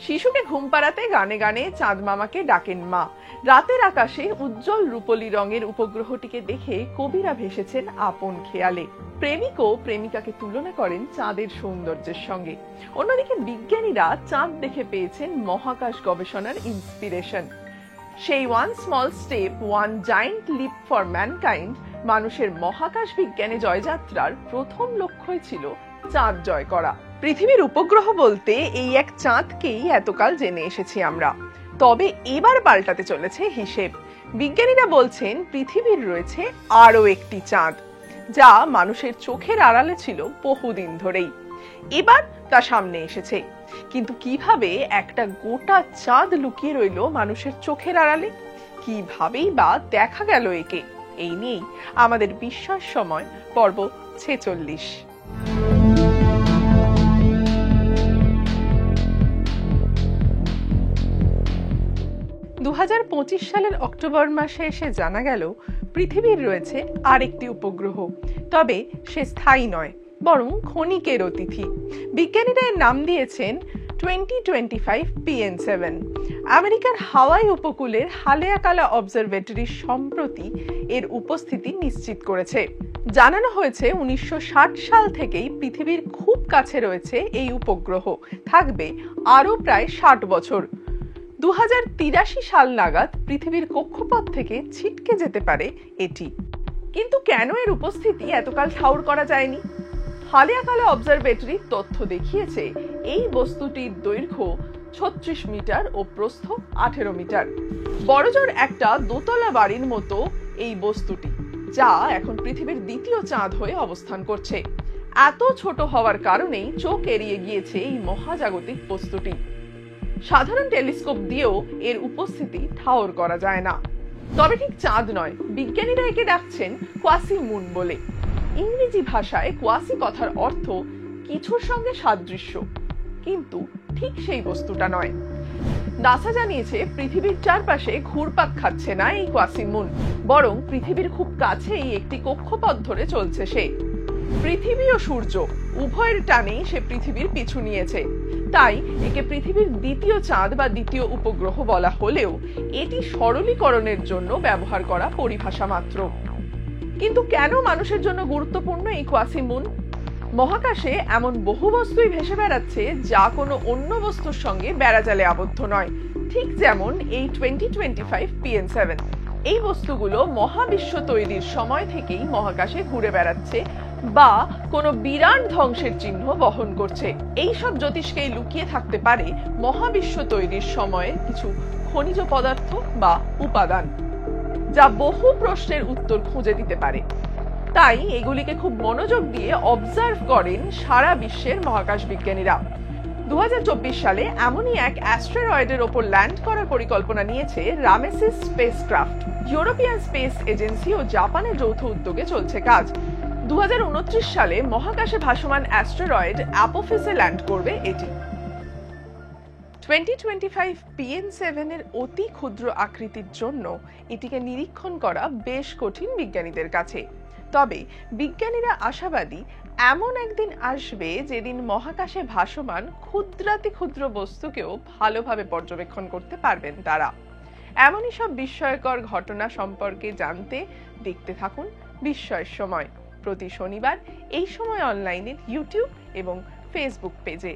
শিশুকে ঘুম পাড়াতে গানে গানে চাঁদ মামাকে ডাকেন মা। রাতের আকাশে উজ্জ্বল রূপলি রঙের উপগ্রহটিকে দেখে কবিরা ভেসেছেন আপন খেয়ালে। প্রেমিকও প্রেমিকাকে তুলনা করেন চাঁদের সৌন্দর্যের সঙ্গে। অন্যদিকে বিজ্ঞানীরা চাঁদ দেখে পেয়েছেন মহাকাশ গবেষণার ইন্সপিরেশন। সেই one small step one giant leap for mankind মানুষের মহাকাশ বিজ্ঞানে জয়যাত্রার প্রথম লক্ষ্যই ছিল চাঁদ জয় করা। পৃথিবীর উপগ্রহ বলতে এই এক চাঁদকেই এতকাল জেনে এসেছি আমরা। তবে এবার পাল্টাতে চলেছে হিসেব। বিজ্ঞানীরা বলছেন পৃথিবীর রয়েছে আরো একটি চাঁদ, যা মানুষের চোখের আড়ালে ছিল বহুদিন ধরেই। এবার তা সামনে এসেছে। কিন্তু কিভাবে একটা গোটা চাঁদ লুকিয়ে রইল মানুষের চোখের আড়ালে? কিভাবেই বা দেখা গেল একে? এই নিয়েই আমাদের বিস্ময় সময় পর্ব 46। 2025 সালের অক্টোবর মাসে এসে জানা গেল পৃথিবীর রয়েছে আরেকটি উপগ্রহ। তবে সে স্থায়ী নয়, বরং ক্ষণিকের অতিথি। বিজ্ঞানীরা এর নাম দিয়েছেন 2025 PN7। আমেরিকার হাওয়াই উপকূলের হালেয়াকালা অবজারভেটরি সম্প্রতি এর উপস্থিতি নিশ্চিত করেছে। জানানো হয়েছে 1960 সাল থেকেই পৃথিবীর খুব কাছে রয়েছে এই উপগ্রহ, থাকবে আরো প্রায় 60 বছর। 2083 সাল নাগাদ পৃথিবীর কক্ষপথ থেকে ছিটকে যেতে পারে এটি। কিন্তু কেন এর উপস্থিতি এতকাল ঠাউর করা যায়নি? হালেয়াকালা অবজারভেটরির তথ্য দেখিয়েছে এই বস্তুটির দৈর্ঘ্য 36 মিটার ও প্রস্থ 18 মিটার। বড়জোর একটা দোতলা বাড়ির মতো এই বস্তুটি, যা এখন পৃথিবীর দ্বিতীয় চাঁদ হয়ে অবস্থান করছে। এত ছোট হওয়ার কারণেই চোখ এড়িয়ে গিয়েছে এই মহাজাগতিক বস্তুটি। সাধারণ টেলিস্কোপ দিয়েও এর উপস্থিতি ঠাউর করা যায় না। তবে ঠিক চাঁদ নয়, বিজ্ঞানীরা একে ডাকছেন কোয়াসি মুন বলে। ইংরেজি ভাষায় কোয়াসি কথার অর্থ কিছুর সঙ্গে সাদৃশ্য, কিন্তু ঠিক সেই বস্তুটা নয়। নাসা জানিয়েছে পৃথিবীর চারপাশে ঘুরপাক খাচ্ছে না এই কোয়াসি মুন, বরং পৃথিবীর খুব কাছেই একটি কক্ষপথ ধরে চলছে সে। পৃথিবী ও সূর্য উভয়ের টানেই সে পৃথিবীর পিছু নিয়েছে। তাই একে পৃথিবীর দ্বিতীয় চাঁদ বা দ্বিতীয় উপগ্রহ বলা হলেও এটি সরলীকরণের জন্য ব্যবহার করা পরিভাষা মাত্র। কিন্তু কেন মানুষের জন্য গুরুত্বপূর্ণ এই কোয়াসি মুন? মহাকাশে এমন বহু বস্তুই ভেসে বেড়াচ্ছে যা কোনো অন্য বস্তুর সঙ্গে বেড়াজালে আবদ্ধ নয়, ঠিক যেমন এই 2025 PN7। এই বস্তুগুলো মহাবিশ্ব তৈরির সময় থেকেই মহাকাশে ঘুরে বেড়াচ্ছে বা কোনো বিরাট ধ্বংসের চিহ্ন বহন করছে। এই সব জ্যোতিষ্কেই লুকিয়ে থাকতে পারে মহাবিশ্ব তৈরির সময়ে কিছু খনিজ পদার্থ বা উপাদান, যা বহু প্রশ্নের উত্তর খুঁজে দিতে পারে। তাই এগুলিকে খুব মনোযোগ দিয়ে অবজার্ভ করেন সারা বিশ্বের মহাকাশ বিজ্ঞানীরা। 2024 সালে এমনই এক অ্যাস্টেরয়েডের ওপর ল্যান্ড করার পরিকল্পনা নিয়েছে Ramses spacecraft. European space agency ও জাপানের যৌথ উদ্যোগে চলছে কাজ। 2029 সালে মহাকাশে ভাসমান অ্যাস্টেরয়েড অ্যাপোফিসে ল্যান্ড করবে এটি। 2025 PN7 এর অতি ক্ষুদ্র আকৃতির জন্য এটিকে নিরীক্ষণ করা বেশ কঠিন বিজ্ঞানীদের কাছে। তবে বিজ্ঞানীরা আশাবাদী এমন একদিন আসবে যেদিন মহাকাশে ভাসমান ক্ষুদ্রাতি ক্ষুদ্র বস্তুকেও ভালোভাবে পর্যবেক্ষণ করতে পারবেন তারা। এমনই সব বিস্ময়কর ঘটনা সম্পর্কে জানতে দেখতে থাকুন বিস্ময়ের সময়, প্রতি শনিবার এই সময় অনলাইনের ইউটিউব এবং ফেসবুক পেজে।